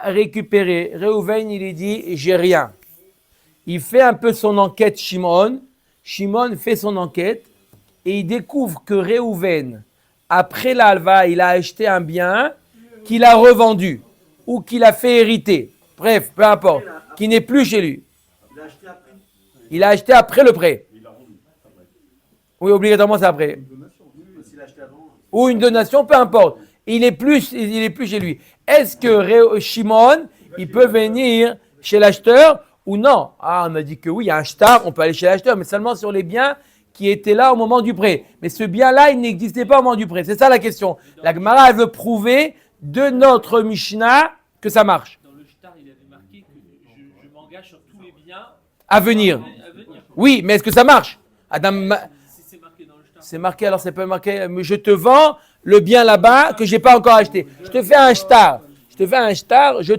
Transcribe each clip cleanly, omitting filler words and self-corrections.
récupéré. Réhouven, il dit, j'ai rien. Il fait un peu son enquête, Shimon. Shimon fait son enquête et il découvre que Réhouven, après l'alva, il a acheté un bien qu'il a revendu ou qu'il a fait hériter. Bref, peu importe, qui n'est plus chez lui. Il a acheté après le prêt. Oui, obligatoirement, c'est après. Ou une donation, peu importe. Il est plus chez lui. Est-ce que Shimon, il peut venir chez l'acheteur ou non? Ah, on a dit que oui, il y a un shtar, on peut aller chez l'acheteur, mais seulement sur les biens qui étaient là au moment du prêt. Mais ce bien-là, il n'existait pas au moment du prêt. C'est ça la question. La Gemara, elle veut prouver de notre Mishnah que ça marche. Dans le shtar, il avait marqué que je m'engage sur tous les biens à venir. Oui, mais est-ce que ça marche? Adam, si c'est marqué dans le shtar. C'est marqué, alors c'est pas marqué, mais je te vends le bien là-bas que j'ai pas encore acheté. Je te fais un shtar. Je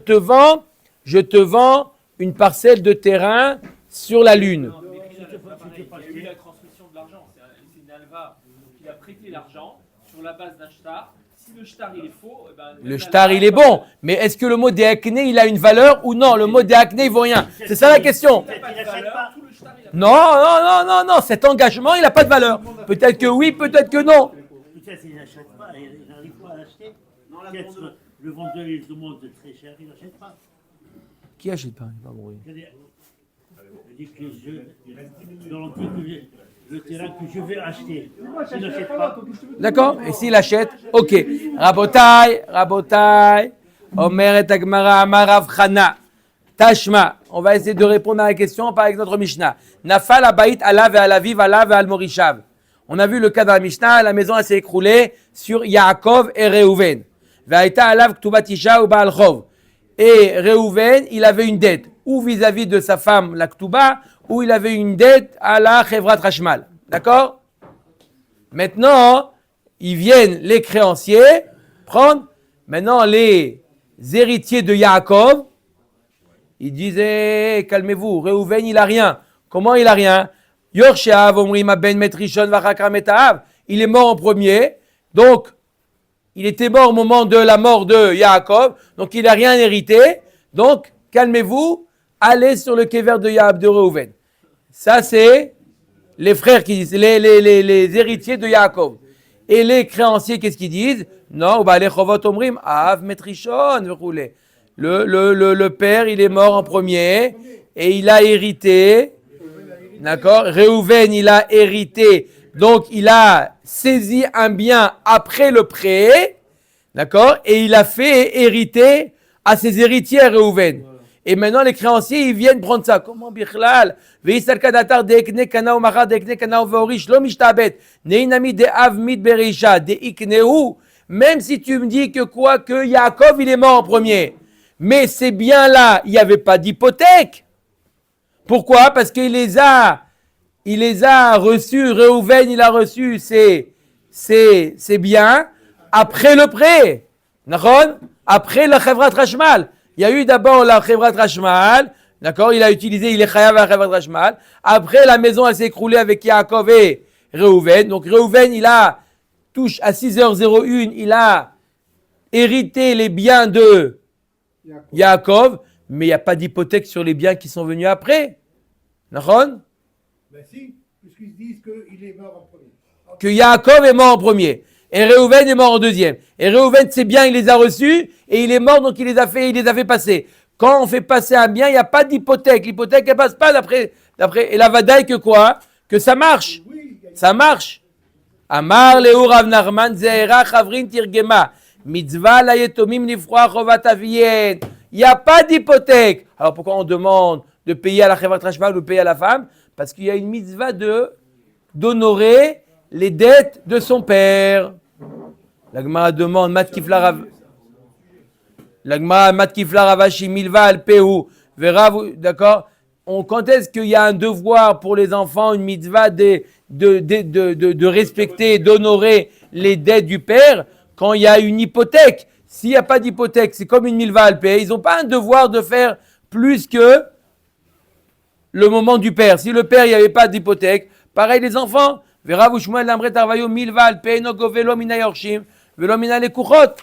te vends une parcelle de terrain sur la lune. Il y a eu la transmission de l'argent. C'est une alva. Donc il a prêté l'argent sur la base d'un shtar. Si le shtar il est faux, le shtar il est bon. Mais est-ce que le mot déacné il a une valeur ou non? Le mot déacné il vaut rien. C'est ça la question. Non. Cet engagement il n'a pas de valeur. Peut-être que oui, peut-être que non. Peut-être qu'il n'achète pas, il n'arrive pas à l'acheter. Peut-être le vendeur il demande très cher, il n'achète pas. Qui achète pas? Il va mourir. Il dit que dans l'antique, le terrain que je vais acheter, il n'achète pas. D'accord? Et s'il achète, ok. Rabotai, Omer et Agmara, Amarav Chana, Tashma. On va essayer de répondre à la question par exemple notre Mishnah. Nafal abayit alav et alaviv alav et almorishav. On a vu le cas dans la Mishnah, la maison elle s'est écroulée sur Yaakov et Réhouven. Vaïta alav ktubat isha ou baal chov. Et Réhouven, il avait une dette, ou vis-à-vis de sa femme, la Ktuba, ou il avait une dette à la Chevrat Hashmal. D'accord? Maintenant, ils viennent, les créanciers, prendre. Maintenant, les héritiers de Yaakov, ils disaient, calmez-vous, Réhouven, il a rien. Comment il a rien? Yorshav, Omrim, Ben Metrishon, Vachakra Metahav. Il est mort en premier. Donc, il était mort au moment de la mort de Yaakov. Donc, il n'a rien hérité. Donc, calmez-vous. Allez sur le kever de Yaab de Réhouven. Ça, c'est les frères qui disent, les héritiers de Yaakov. Et les créanciers, qu'est-ce qu'ils disent? Non, les chovot omrim, Av Metrishon, le père, il est mort en premier et il a hérité. D'accord? Réhouven, il a hérité. Donc, il a saisi un bien après le prêt. D'accord? Et il a fait hériter à ses héritiers Réhouven. Et maintenant, les créanciers, ils viennent prendre ça. Comment Bichlal? Veisal kadatar deekne kana ou machar deekne kana ou vaorish lo mishtabet. Neinami de av mit berisha de ikneu. Même si tu me dis que quoi? Que Yaakov, il est mort en premier. Mais ces biens-là, il n'y avait pas d'hypothèque. Pourquoi? Parce qu'il les a reçus. Réhouven, il a reçu ses biens après le prêt. Après la Chevrat Hashmal. Il y a eu d'abord la Chevrat Hashmal, d'accord, il est chayav à la Chevrat Hashmal. Après, la maison, elle s'est écroulée avec Yaakov et Réhouven. Donc, Réhouven, touche à 6h01, il a hérité les biens de Yaakov, mais il n'y a pas d'hypothèque sur les biens qui sont venus après. D'accord? Ben si, puisqu'ils disent qu'il est mort en premier. Que Yaakov est mort en premier. Et Réhouven est mort en deuxième. Et Réhouven, ses biens, il les a reçus et il est mort, donc il les a fait passer. Quand on fait passer un bien, il n'y a pas d'hypothèque. L'hypothèque, elle passe pas d'après. Et la vadaï que quoi? Que ça marche. Ça marche. Amar Leu Rav Nachman Zeira Chavrin Tirgema. Mitzvah la yetomim nifroa chovat avien. Il n'y a pas d'hypothèque. Alors pourquoi on demande de payer à la Chevrat Hashmal ou de payer à la femme? Parce qu'il y a une mitzvah d'honorer les dettes de son père. La Gemara demande Matkifla Ravashi Milva Alpehu Vera, d'accord? Quand est-ce qu'il y a un devoir pour les enfants, une mitzvah de respecter, d'honorer les dettes du père? Quand il y a une hypothèque. S'il n'y a pas d'hypothèque, c'est comme une milva alpé. Ils n'ont pas un devoir de faire plus que le moment du père. Si le père, il n'y avait pas d'hypothèque, pareil les enfants. Vera Vushmuel Lamret Arvayo Milva Alpe Nogo Velo Mina Yorshim Velo Mina Lekuchot.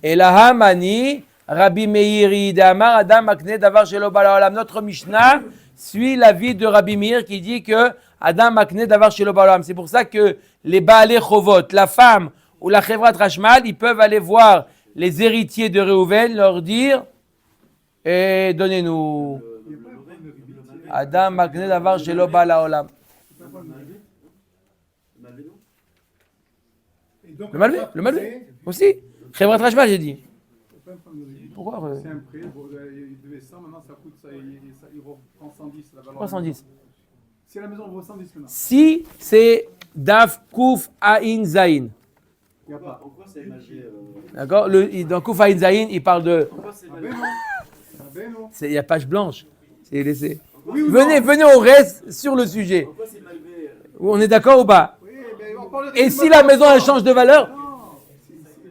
Et la Hamani Rabbi Meir Idamar Adam Makne Davar Shelo Bala Olam. Notre Mishnah suit l'avis de Rabbi Meir qui dit que Adam Makne Davar Shelo Bala Olam. C'est pour ça que les Baalei Chovot, la femme ou la Chevrat Rashmal, ils peuvent aller voir les héritiers de Réhouven, leur dire donnez-nous Adam Makne Davar Shelo Bala Olam. Le Malvé aussi. Chevrat Rashmal, j'ai dit. Pourquoi C'est un prêt, il devait 100, maintenant ça coûte, il reprend 110 la valeur. Pourquoi 110? Si la maison vaut 110 maintenant. Si c'est Daf Kouf Ain Zain. Il n'y a pas. Pourquoi c'est imagé D'accord? Dans Kouf Ain Zain, il parle de. Pourquoi c'est Ah imagé ben non. Ah ben non. Il y a page blanche. C'est laissé. Oui ou Venez au reste sur le sujet. Pourquoi c'est mal fait On est d'accord ou pas? Oui, mais on parle de Et si la maison elle change de valeur? Non,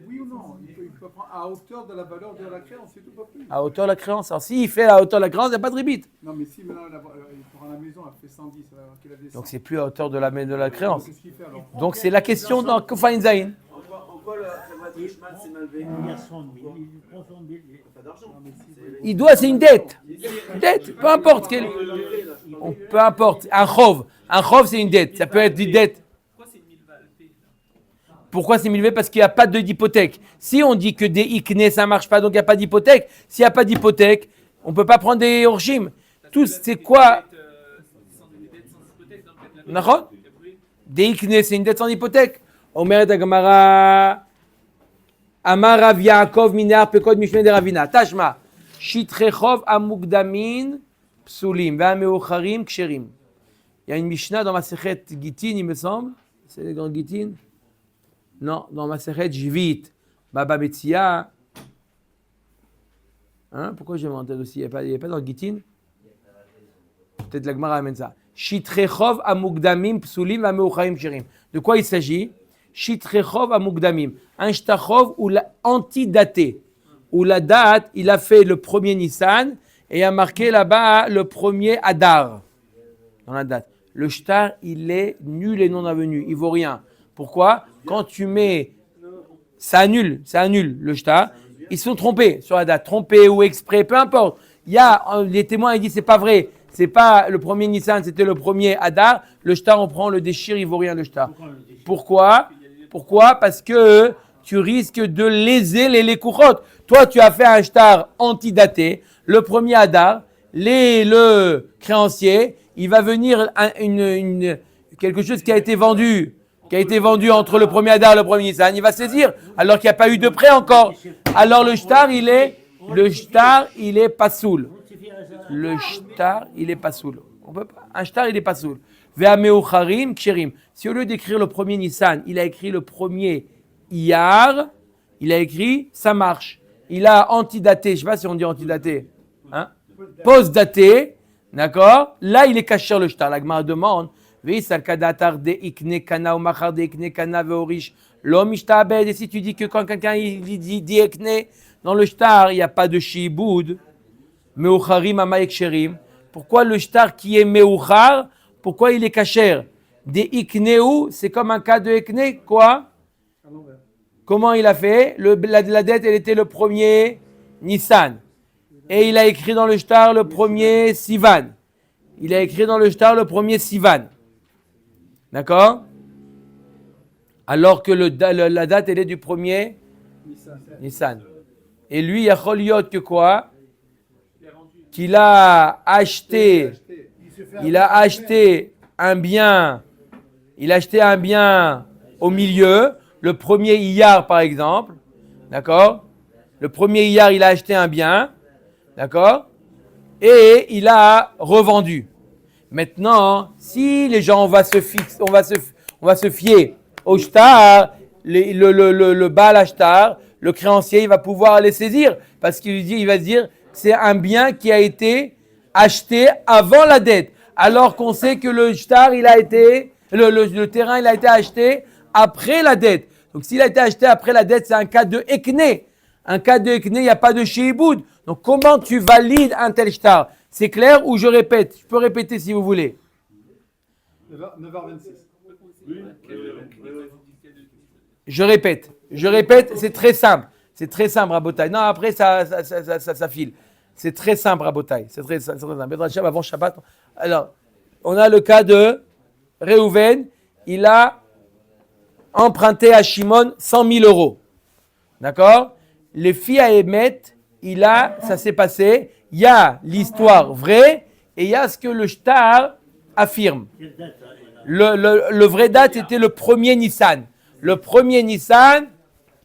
oui ou non. Il peut prendre à hauteur de la valeur de la créance, c'est tout pas plus. À hauteur de la créance. Alors s'il fait à hauteur de la créance, il n'y a pas de rébite. Non, mais si maintenant il prend la maison, elle fait 110, alors qu'il a des 100. Donc c'est plus à hauteur de la créance. Qu'est-ce qu'il fait alors? Donc c'est la question dans Kouf Ain Zain. En quoi le Khavat Ishmael c'est mal fait Il y a 100 000, il prend 100 000. Pas d'argent. Il doit, c'est une dette. Une dette, peu importe quelle. Peu importe. Un chov. Un chov, c'est une dette. Ça peut être une dette. Pourquoi c'est 1000 valpés? Pourquoi c'est milvé? Parce qu'il n'y a pas d'hypothèque. Si on dit que des ikné, ça ne marche pas, donc il n'y a pas d'hypothèque. S'il n'y a pas d'hypothèque, on ne peut pas prendre des orchim. Tous, c'est quoi? D'accord? Des ikné, c'est une dette sans hypothèque. Omer Dagamara. Amar Rav Yaakov Minar Pekod Mishne de Ravina. Tashma. Shitrechov Amugdamin Psulim. Ve'ameucharim Ksherim. Il y a une Mishnah dans ma Masechet Gitin, il me semble. C'est dans Gitin? Non, dans ma Masechet Jivit. Baba Betsia. Hein? Pourquoi j'ai en tête aussi? Il n'y a pas dans Gitin? Peut-être la Gemara amène ça. Shitrechov Amugdamim Psulim Ve'ameucharim Ksherim. De quoi il s'agit? Shitrechov Amugdamim. Un shtachov ou antidaté. Où la date, il a fait le premier Nissan et il a marqué là-bas le premier Adar. Dans la date. Le shtar, il est nul et non avenu. Il vaut rien. Pourquoi? Quand tu mets. Ça annule le shtar. Ils se sont trompés sur la date. Trompés ou exprès, peu importe. Il y a les témoins, ils disent c'est pas vrai. C'est pas le premier Nissan, c'était le premier Adar. Le shtar, on prend, le déchire, il vaut rien le shtar. Pourquoi? Parce que tu risques de léser les lekouchot. Toi, tu as fait un shtar antidaté, le premier Adar, le créancier, il va venir quelque chose qui a été vendu entre le premier Adar et le premier Nissan, il va saisir, alors qu'il n'y a pas eu de prêt encore. Alors le shtar, il est pas soul. Le shtar, il est pas soul. Un shtar, il est pas soul. Ve'ameucharim ksherim. Si au lieu d'écrire le premier Nissan, il a écrit le premier Iyar, il a écrit ça marche. Il a antidaté, je ne sais pas si on dit antidaté, hein? Post-daté, d'accord? Là, il est caché le shtar. La Gemara demande, et si tu dis que quand quelqu'un il dit ekne, dans le shtar, il n'y a pas de shiboud, meucharim ama ksherim. Pourquoi le shtar qui est meuchar, pourquoi il est kacher? Des ikneu, c'est comme un cas de ekne, quoi? Comment il a fait? La dette, elle était le premier Nissan. Et il a écrit dans le shtar le premier Sivan. Il a écrit dans le shtar le premier Sivan. D'accord? Alors que la date, elle est du premier Nissan. Et lui, il y a Choliot que quoi? Qu'il a acheté. Il a acheté un bien. Il a acheté un bien au milieu. Le premier Iyar, par exemple. D'accord? Le premier Iyar, il a acheté un bien. D'accord? Et il a revendu. Maintenant, si les gens, on va se fier au shtar, le Baal Ashtar, le créancier, il va pouvoir les saisir. Parce qu'il va se dire que c'est un bien qui a été acheté avant la dette. Alors qu'on sait que le shtar, il a été, le terrain, il a été acheté après la dette. Donc, s'il a été acheté après la dette, c'est un cas de ekné. Un cas de ekné, il n'y a pas de shiboud. Donc, comment tu valides un tel shtar? C'est clair ou je répète? Je peux répéter si vous voulez. 9h26. Je répète, c'est très simple. C'est très simple, Rabotai. Non, après, ça file. C'est très simple, Rabotai. C'est très simple. Bedrat Hashem, avant Shabbat. Alors, on a le cas de Réhouven. Il a emprunté à Shimon 100 000 euros. D'accord? Les filles à Emet, ça s'est passé. Il y a l'histoire vraie et il y a ce que le shtar affirme. Quelle date, hein, Le vrai date était le premier Nissan. Le premier Nissan,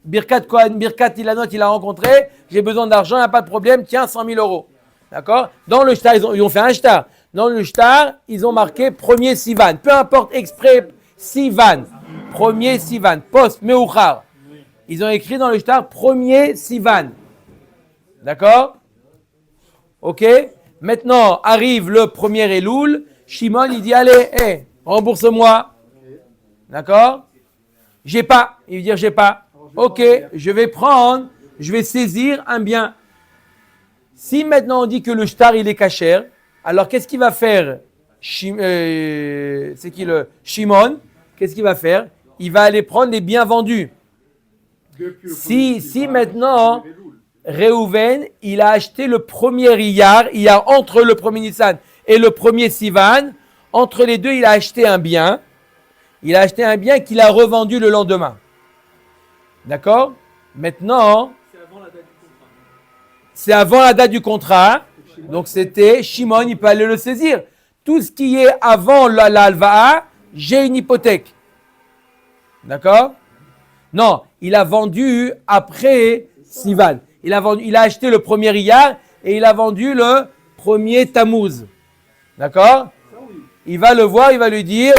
Birkat Kohen, Birkat Ilanot, il a rencontré. J'ai besoin d'argent, il n'y a pas de problème. Tiens, 100 000 euros. D'accord? Dans le shtar, ils ont fait un shtar. Dans le shtar, ils ont marqué premier Sivan. Peu importe, exprès, Sivan. Premier Sivan. Post, Meuchar. Ils ont écrit dans le shtar premier Sivan. D'accord? Ok? Maintenant, arrive le premier Elul. Shimon, il dit, allez, rembourse-moi. D'accord? J'ai pas. Il veut dire, j'ai pas. Ok, je vais saisir un bien. Si maintenant on dit que le shtar, il est kasher, alors qu'est-ce qu'il va faire Shimon? Qu'est-ce qu'il va faire? Il va aller prendre les biens vendus. Si maintenant, Réhouven, il a acheté le premier Iyar, il y a entre le premier Nissan et le premier Sivan, entre les deux, il a acheté un bien. Il a acheté un bien qu'il a revendu le lendemain. D'accord? Maintenant, c'est avant la date du contrat. Donc c'était Shimon, il peut aller le saisir. Tout ce qui est avant l'alva'a, j'ai une hypothèque. D'accord? Non, il a vendu après Sivan. Il a acheté le premier Iyar et il a vendu le premier Tammuz. D'accord? Il va le voir, il va lui dire,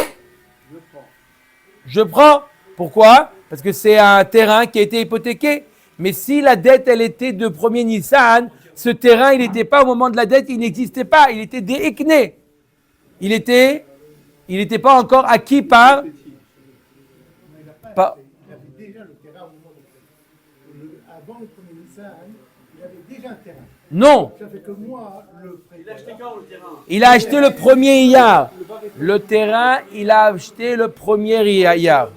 je prends. Pourquoi? Parce que c'est un terrain qui a été hypothéqué. Mais si la dette, elle était de premier Nissan, ce terrain, il n'était pas au moment de la dette, il n'existait pas. Il était déékné. Il n'était pas encore acquis par... Il avait déjà le terrain au moment avant le premier Nissan, il avait déjà un terrain. Non. Ça fait que moi, le Il a acheté quand le terrain? Il a acheté le premier Iyar. Le terrain, il a acheté le premier Iyar.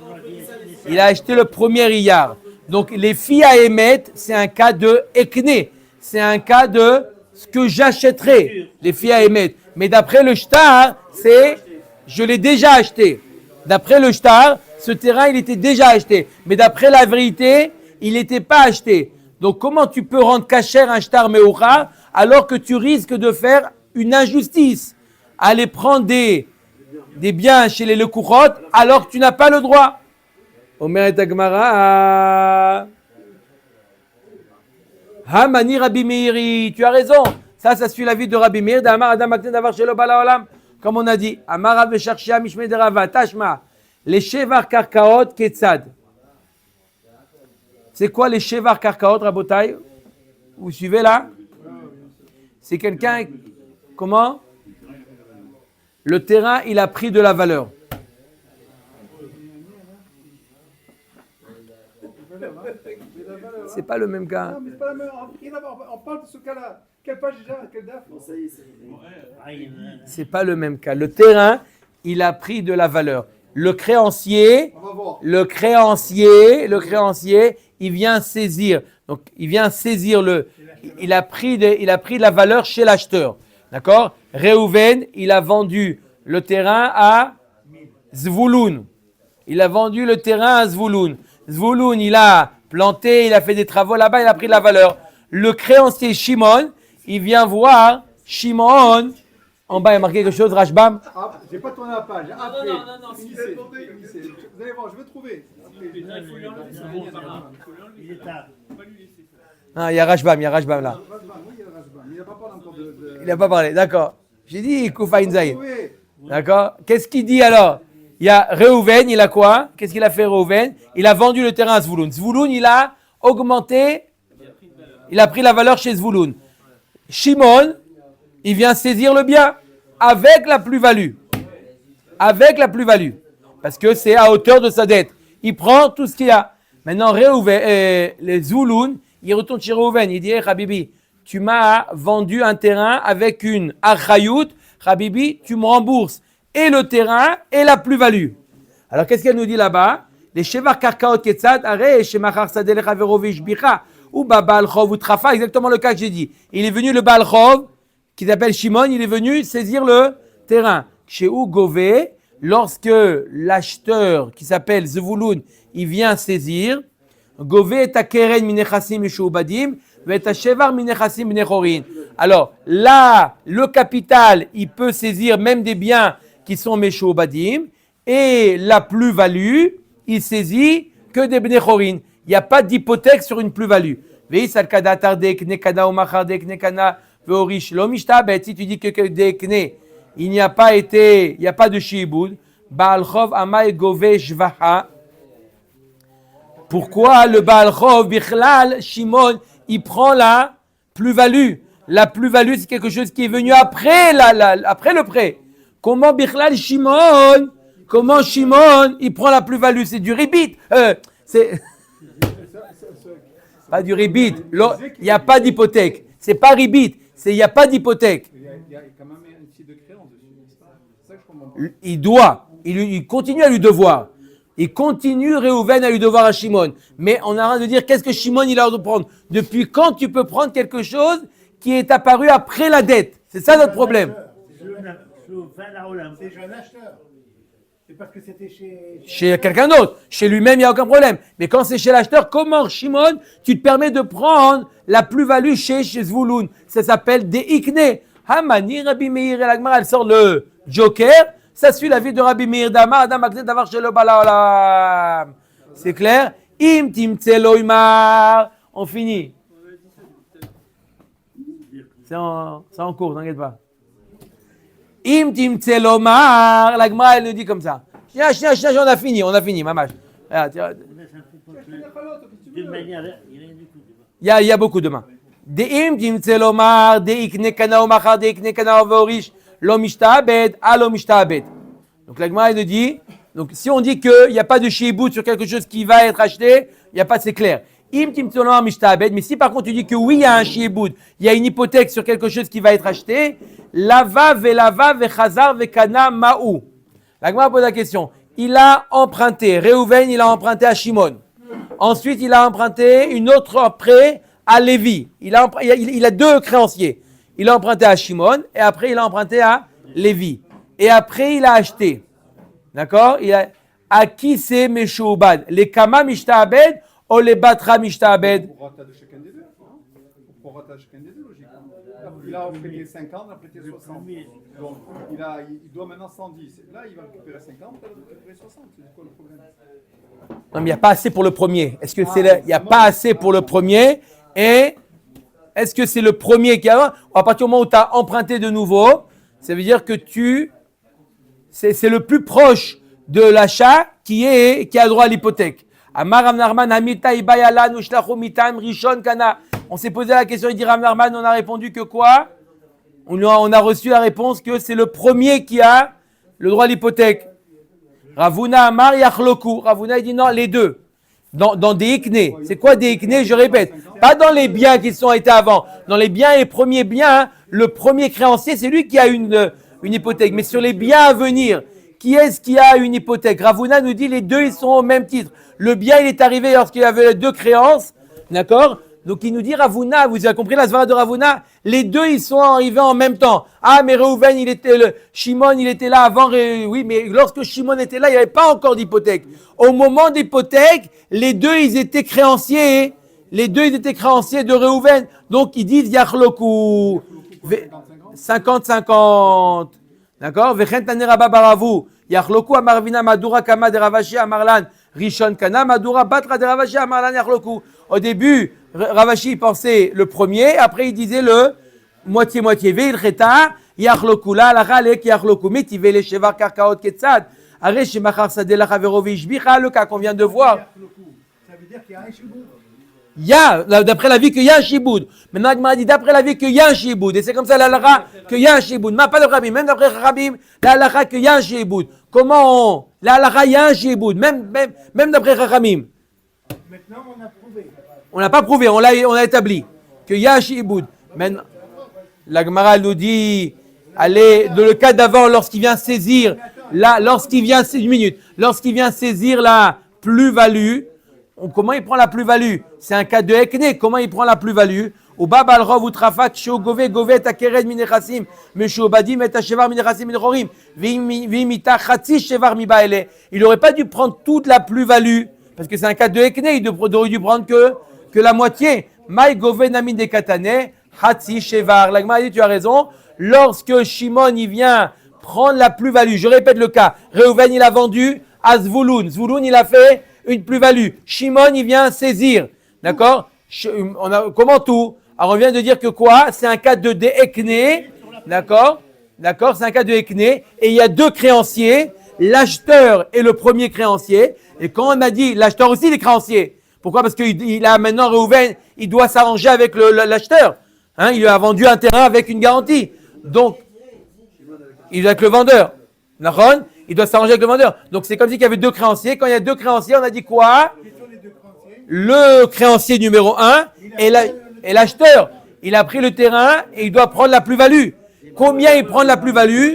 Il a acheté le premier Iyar. Donc, les filles à émettre, c'est un cas de ekné. C'est un cas de ce que j'achèterai, les filles à émettre. Mais d'après le shtar, c'est je l'ai déjà acheté. D'après le shtar, ce terrain, il était déjà acheté. Mais d'après la vérité, il n'était pas acheté. Donc, comment tu peux rendre kasher un shtar meuchar alors que tu risques de faire une injustice? Aller prendre des biens chez les lekouchot alors que tu n'as pas le droit. Omer et Agmara. Hamani Rabbi Meiri. Tu as raison. Ça suit la vie de Rabbi Meir. D'Amar Adam Akten Davar Shelo Bala Olam. Comme on a dit. Amar Rav Sharshia Mishmei de Rava. Tashma. Les Shevar Karkaot Ketzad. C'est quoi les Shevar Karkaot, Rabotai? Vous suivez là? C'est quelqu'un. Comment? Le terrain, il a pris de la valeur. C'est pas le même cas. Non, mais c'est pas la même. On parle de ce cas-là. Quelle page déjà? Quelle date? Bon, ça y est, c'est C'est pas le même cas. Le terrain, il a pris de la valeur. Le créancier, On va voir. le créancier, il vient saisir. Donc, il vient saisir il a pris de la valeur chez l'acheteur. D'accord? Réhouven, il a vendu le terrain à Zvouloun. Il a vendu le terrain à Zvouloun. Zvouloun, il a planté, il a fait des travaux là-bas, il a pris de la valeur. Le créancier Shimon, il vient voir Shimon. En bas, il y a marqué quelque chose, Rashbam. Ah, j'ai pas tourné la page. Après, non, finissez. Vous allez voir, je vais trouver. Après, Il faut lui enlever ça. Bon, ça va. Il faut lui enlever Il est tard. ça. Faut pas lui laisser ça. Ah, il y a Rashbam là. Rajban, oui, il y a Rajban, mais il n'a pas parlé encore de... Il n'a pas parlé, d'accord. J'ai dit Koufa Inzaï. Trouvé. D'accord? Qu'est-ce qu'il dit alors? Il y a Réhouven, il a quoi? Qu'est-ce qu'il a fait Réhouven? Il a vendu le terrain à Zvouloun. Zvouloun, il a augmenté, il a pris la valeur chez Zvouloun. Shimon, il vient saisir le bien avec la plus-value. Avec la plus-value. Parce que c'est à hauteur de sa dette. Il prend tout ce qu'il y a. Maintenant, Réhouven, les Zvouloun, il retourne chez Réhouven. Il dit, hey, Habibi, tu m'as vendu un terrain avec une Achayout. Habibi, tu me rembourses et le terrain et la plus-value. Alors, qu'est-ce qu'elle nous dit là-bas? Les Shevar Karkaot Ketzad, Are, Shemachar Sadeh Lechaverovish Bicha. ou Baal Chov ou Trafa, exactement le cas que j'ai dit. Il est venu le Baal Chov, qui s'appelle Shimon, il est venu saisir le terrain. Chez Gové, lorsque l'acheteur qui s'appelle Zvouloun, il vient saisir, Gové est à Keren Minechassim Meshoubadim, est à Shevar Minechassim Bnechorin. Alors là, le capital, il peut saisir même des biens qui sont Meshoubadim, et la plus-value, il saisit que des Bnechorin. Il n'y a pas d'hypothèque sur une plus-value. Si tu dis que Dekne, il n'y a pas de Shiboud, Baal Chov Amay Gove Shvaha. Pourquoi le Baal Chov Bichlal, Shimon, il prend la plus-value? La plus-value, c'est quelque chose qui est venu après, après le prêt. Comment Bichlal Shimon, il prend la plus-value? C'est du ribit. C'est pas du ribit. Il n'y a pas d'hypothèque. C'est pas ribit. Il n'y a pas d'hypothèque. Il y a quand même un type de créance dessus, n'est-ce pas? C'est ça que je comprends. Il doit. Il continue à lui devoir. Il continue, Réhouven, à lui devoir à Shimon. Mais on a rien de dire qu'est-ce que Shimon il a de prendre. Depuis quand tu peux prendre quelque chose qui est apparu après la dette? C'est ça notre problème. C'est un acheteur. C'est parce que c'était Chez quelqu'un d'autre. Chez lui-même, il n'y a aucun problème. Mais quand c'est chez l'acheteur, comment, Shimon, tu te permets de prendre la plus-value chez Zvouloun? Ça s'appelle des ikne. Hamani, Rabbi Meir et l'Agmara, elle sort le joker. Ça suit la vie de Rabbi Meir Dama, Adam Akzet Davar chez le Balaolam. C'est clair? Im timtse loimar. On finit. C'est en cours, t'inquiète pas. Im timtse lomar. La Gemara, elle nous dit comme ça. Tiens, on a fini, mamash. D'une manière, il y a du coup. Il y a beaucoup de mains. De im timtse lomar, de ikne kana ou machar, de ikne kana ou veorish, lo mishtabed, alo mishtabed. Donc la Gemara, elle nous dit, donc si on dit qu'il n'y a pas de shibout sur quelque chose qui va être acheté, il n'y a pas, c'est clair. Im timtse lomar mishtabed, mais si par contre tu dis que oui, il y a un shibout, il y a une hypothèque sur quelque chose qui va être acheté, lava ve chazar ve kana ma'ou. La Gemara pose la question. Il a emprunté, Réhouven, il a emprunté à Shimon. Ensuite, il a emprunté une autre prêt à Lévi. Il a deux créanciers. Il a emprunté à Shimon et après, il a emprunté à Lévi. Et après, il a acheté. D'accord? À qui c'est Meshoubad? Les Kama Mishtabed ou les Batra Mishtabed? Pour rata de chacun des deux. Pour rata de chacun des deux, logiquement. Il a prêté 50, il a prêté 60. Donc, il doit maintenant 110. Là, il va récupérer 50, il va récupérer 60. C'est quoi le problème? Non, mais il n'y a pas assez pour le premier. Est-ce que il n'y a pas assez pour le premier? Et est-ce que c'est le premier qui a, à partir du moment où tu as emprunté de nouveau, ça veut dire que c'est le plus proche de l'achat qui a droit à l'hypothèque. Amar Rav Narman, Hamita Ibayala, Nushlachu Mitam, Rishon Kana. On s'est posé la question, il dit Rav Narman, on a répondu que quoi? On a reçu la réponse que c'est le premier qui a le droit à l'hypothèque. Ravuna Amar Yachloku. Ravuna il dit non, les deux. Dans des ikne. C'est quoi des ikne? Je répète. Pas dans les biens qui sont été avant. Dans les biens et premiers biens, le premier créancier, c'est lui qui a une hypothèque. Mais sur les biens à venir, qui est-ce qui a une hypothèque? Ravuna nous dit les deux, ils sont au même titre. Le bien, il est arrivé lorsqu'il y avait deux créances. D'accord? Donc il nous dit Ravuna, vous avez compris la svara de Ravuna? Les deux, ils sont arrivés en même temps. Ah, mais Réhouven, Shimon, il était là avant. Oui, mais lorsque Shimon était là, il n'y avait pas encore d'hypothèque. Au moment d'hypothèque, les deux, ils étaient créanciers. Les deux, ils étaient créanciers de Réhouven. Donc ils disent Yachloku. 50-50. D'accord? Vechen tanera babaravu. Yachloku amarvina madura kama de Ravashi amarlan. Rishon kana madura batra de Ravashi amarlan yachloku. Au début, Ravashi pensait le premier, après il disait le moitié-moitié. Veil cheta, yachloku la lachalek yachloku mitive le shevar karkaot ketzad. Arre shemachar sadeh chavero veishbicha, le cas qu'on vient de voir. Ça veut dire qu'il y a un chiboud. Il y a, d'après la vie, qu'il y a un shiboud. Maintenant, il m'a dit d'après la vie qu'il y a un shiboud. Et c'est comme ça la halakha qu'il y a un shiboud. Pas de Rabim, même d'après Rabim, la halakha qu'il y a un shiboud. Comment la halakha, il y a un shiboud, même d'après Rabim. Maintenant, on a prouvé. On n'a pas prouvé, on l'a établi. Qu'il y a un shiboud. Maintenant, la Gemara nous dit, allez, dans le cas d'avant, lorsqu'il vient saisir, lorsqu'il vient saisir la plus-value, Comment il prend la plus-value? C'est un cas de Ekne. Comment il prend la plus-value? Il n'aurait pas dû prendre toute la plus-value, parce que c'est un cas de Ekne, il aurait dû prendre que la moitié. Maï gove namin de katane, hatsi shevar. L'agma dit, tu as raison, lorsque Shimon il vient prendre la plus-value, je répète le cas, Reuven il a vendu à Zvouloun, Zvouloun il a fait une plus-value, Shimon il vient saisir, d'accord? Comment tout? Alors on vient de dire que quoi? C'est un cas de Ekne, d'accord? D'accord, c'est un cas de Ekne, et il y a deux créanciers, l'acheteur et le premier créancier, et quand on a dit l'acheteur aussi il est créancier, pourquoi? Parce qu'il a maintenant Reuven, il doit s'arranger avec l'acheteur, hein? Il lui a vendu un terrain avec une garantie, donc il doit avec le vendeur, d'accord? Il doit s'arranger avec le vendeur, donc c'est comme si il y avait deux créanciers, quand il y a deux créanciers, on a dit quoi? Le créancier numéro 1 et l'acheteur, il a pris le terrain et il doit prendre la plus-value. Combien il prend de la plus-value?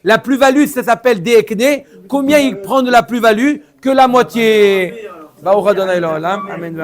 La plus-value, ça s'appelle Dekne. Combien il prend de la plus-value? Que la moitié. Amen.